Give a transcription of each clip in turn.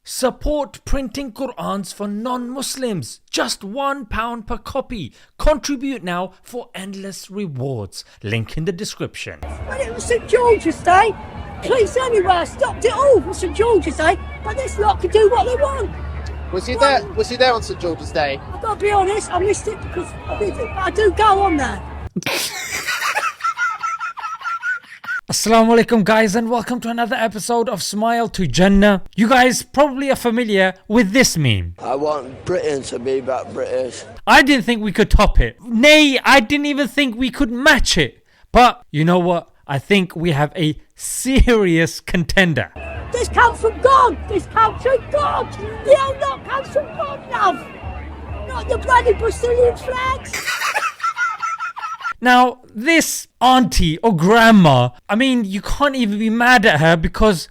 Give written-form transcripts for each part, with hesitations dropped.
Support printing Qur'ans for non-Muslims. Just £1 per copy. Contribute now for endless rewards. Link in the description. When it was St George's Day, police anywhere stopped it all for St George's Day, but this lot can do what they want. Was he there? Was he there on St George's Day? I've got to be honest, I missed it because I do go on there. Assalamu alaikum guys, and welcome to another episode of Smile to Jannah. You guys probably are familiar with this meme. I want Britain to be back British. I didn't think we could top it. Nay, I didn't even think we could match it. But you know what? I think we have a serious contender. This comes from God. This comes from God. The old lot comes from God, love. Not the bloody Brazilian flags. Now, this auntie or grandma, I mean, you can't even be mad at her because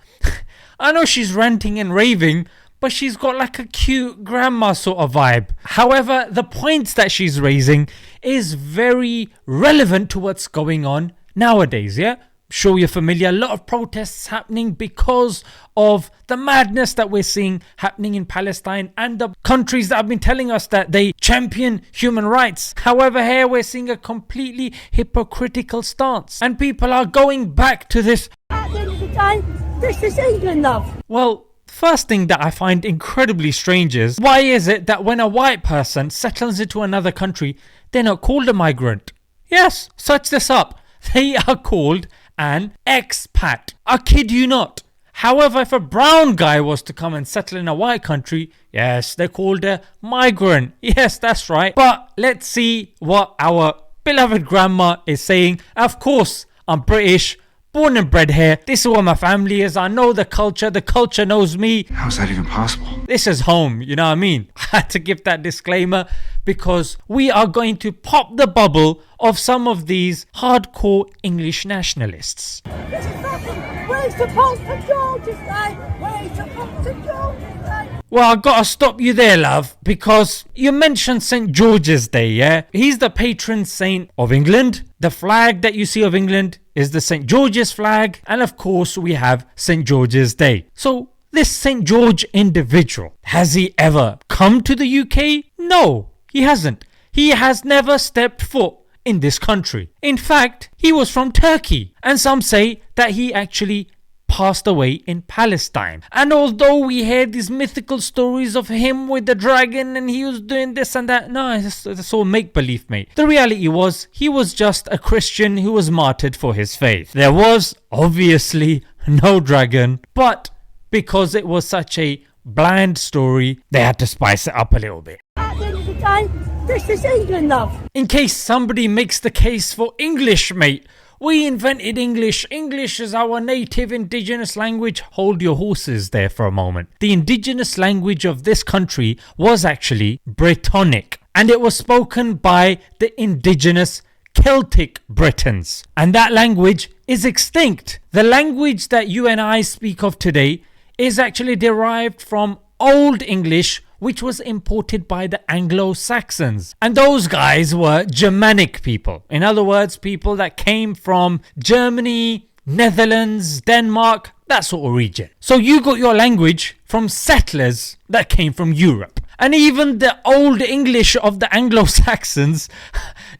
I know she's ranting and raving, but she's got like a cute grandma sort of vibe. However, the points that she's raising is very relevant to what's going on nowadays, yeah? Sure, you're familiar. A lot of protests happening because of the madness that we're seeing happening in Palestine and the countries that have been telling us that they champion human rights. However, here we're seeing a completely hypocritical stance, and people are going back to this. At the end of the day, this is England, love. Well, first thing that I find incredibly strange is, why is it that when a white person settles into another country, they're not called a migrant? Yes, search this up. They are called an expat. I kid you not. However, if a brown guy was to come and settle in a white country, yes, they're called a migrant. Yes, that's right. But let's see what our beloved grandma is saying. Of course, I'm British, born and bred here. This is where my family is. I know the culture knows me. How is that even possible? This is home, you know what I mean? I had to give that disclaimer because we are going to pop the bubble of some of these hardcore English nationalists. This is fucking, where's the Pope St George's Day? Where's the Pope St George's Day? Well, I gotta stop you there, love, because you mentioned St George's Day, yeah? He's the patron saint of England. The flag that you see of England is the St George's flag, and of course we have St George's Day. So this St George individual, has he ever come to the UK? No, he hasn't. He has never stepped foot in this country. In fact, he was from Turkey, and some say that he actually passed away in Palestine. And although we hear these mythical stories of him with the dragon and he was doing this and that, no, it's all make-believe, mate. The reality was, he was just a Christian who was martyred for his faith. There was obviously no dragon, but because it was such a bland story, they had to spice it up a little bit. At the end of the day, this is England, love. In case somebody makes the case for English, mate, we invented English. English is our native indigenous language. Hold your horses there for a moment. The indigenous language of this country was actually Brittonic, and it was spoken by the indigenous Celtic Britons. And that language is extinct. The language that you and I speak of today is actually derived from Old English, which was imported by the Anglo-Saxons. And those guys were Germanic people. In other words, people that came from Germany, Netherlands, Denmark, that sort of region. So you got your language from settlers that came from Europe. And even the Old English of the Anglo-Saxons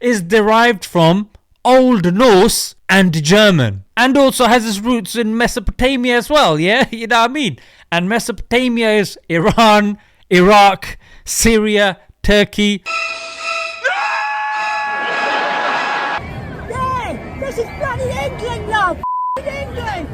is derived from Old Norse and German. And also has its roots in Mesopotamia as well, yeah? You know what I mean? And Mesopotamia is Iran, Iraq, Syria, Turkey. Yeah, this is bloody England, love. England.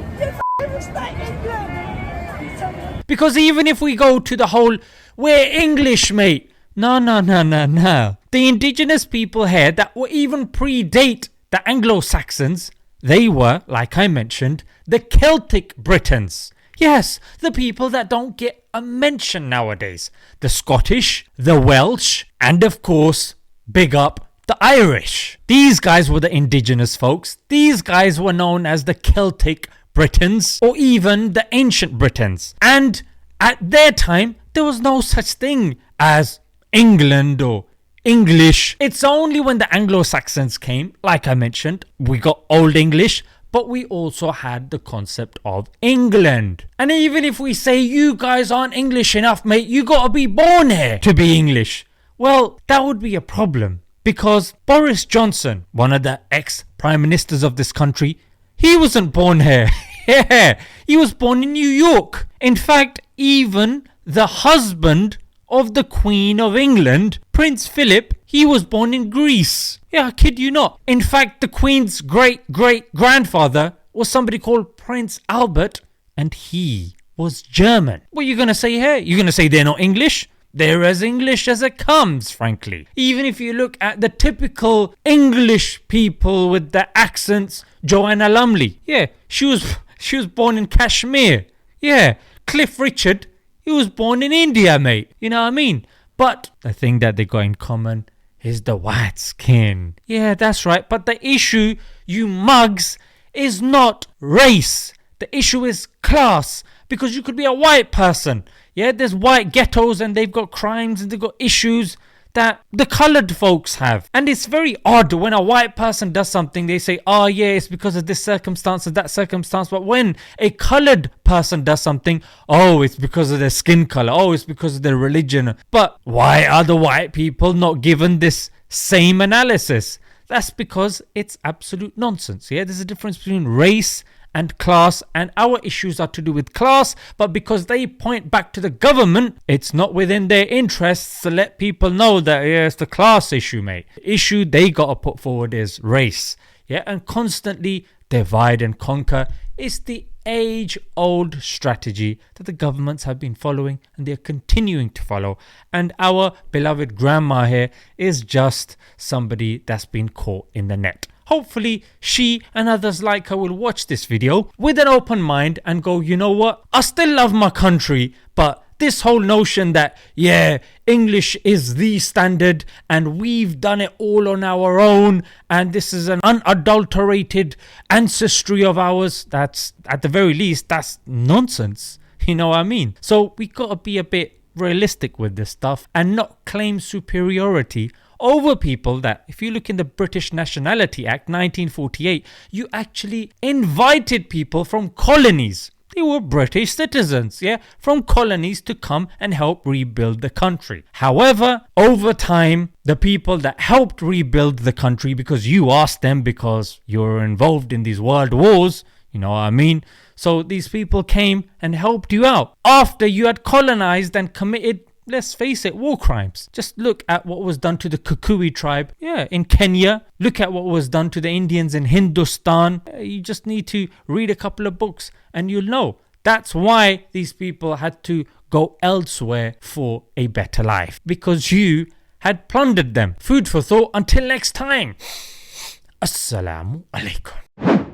You respect England. Because even if we go to the whole, we're English, mate. No. The indigenous people here that were even predate the Anglo-Saxons, they were, like I mentioned, the Celtic Britons. Yes, the people that don't get a mention nowadays. The Scottish, the Welsh, and of course, big up, the Irish. These guys were the indigenous folks. These guys were known as the Celtic Britons, or even the ancient Britons. And at their time, there was no such thing as England or English. It's only when the Anglo-Saxons came, like I mentioned, we got Old English, but we also had the concept of England. And even if we say you guys aren't English enough, mate, you gotta be born here to be English. Well, that would be a problem, because Boris Johnson, one of the ex-prime ministers of this country, he wasn't born here. Yeah, he was born in New York. In fact, even the husband of the Queen of England, Prince Philip, he was born in Greece. Yeah, I kid you not. In fact, the Queen's great-great-grandfather was somebody called Prince Albert, and he was German. What are you going to say here? You're going to say they're not English? They're as English as it comes, frankly. Even if you look at the typical English people with the accents, Joanna Lumley. Yeah, she was born in Kashmir. Yeah, Cliff Richard, he was born in India, mate. You know what I mean? But the thing that they got in common is the white skin. Yeah, that's right. But the issue, you mugs, is not race. The issue is class. Because you could be a white person. Yeah, there's white ghettos and they've got crimes and they've got issues that the coloured folks have. And it's very odd when a white person does something, they say, oh yeah, it's because of this circumstance or that circumstance. But when a coloured person does something, oh, it's because of their skin colour. Oh, it's because of their religion. But why are the white people not given this same analysis? That's because it's absolute nonsense. Yeah, there's a difference between race and class, and our issues are to do with class, but because they point back to the government, it's not within their interests to let people know that yeah, it's the class issue, mate. The issue they gotta put forward is race. Yeah, and constantly divide and conquer is the age-old strategy that the governments have been following and they're continuing to follow. And our beloved grandma here is just somebody that's been caught in the net. Hopefully she and others like her will watch this video with an open mind and go, you know what, I still love my country, but this whole notion that, yeah, English is the standard and we've done it all on our own and this is an unadulterated ancestry of ours, that's, at the very least, that's nonsense. You know what I mean? So we gotta be a bit realistic with this stuff and not claim superiority over people that, if you look in the British Nationality Act 1948, you actually invited people from colonies. They were British citizens, yeah, from colonies to come and help rebuild the country. However, over time, the people that helped rebuild the country, because you asked them because you're involved in these world wars, you know what I mean? So these people came and helped you out after you had colonized and committed, let's face it, war crimes. Just look at what was done to the Kikuyu tribe, in Kenya. Look at what was done to the Indians in Hindustan. You just need to read a couple of books and you'll know. That's why these people had to go elsewhere for a better life, because you had plundered them. Food for thought. Until next time. Assalamu alaikum.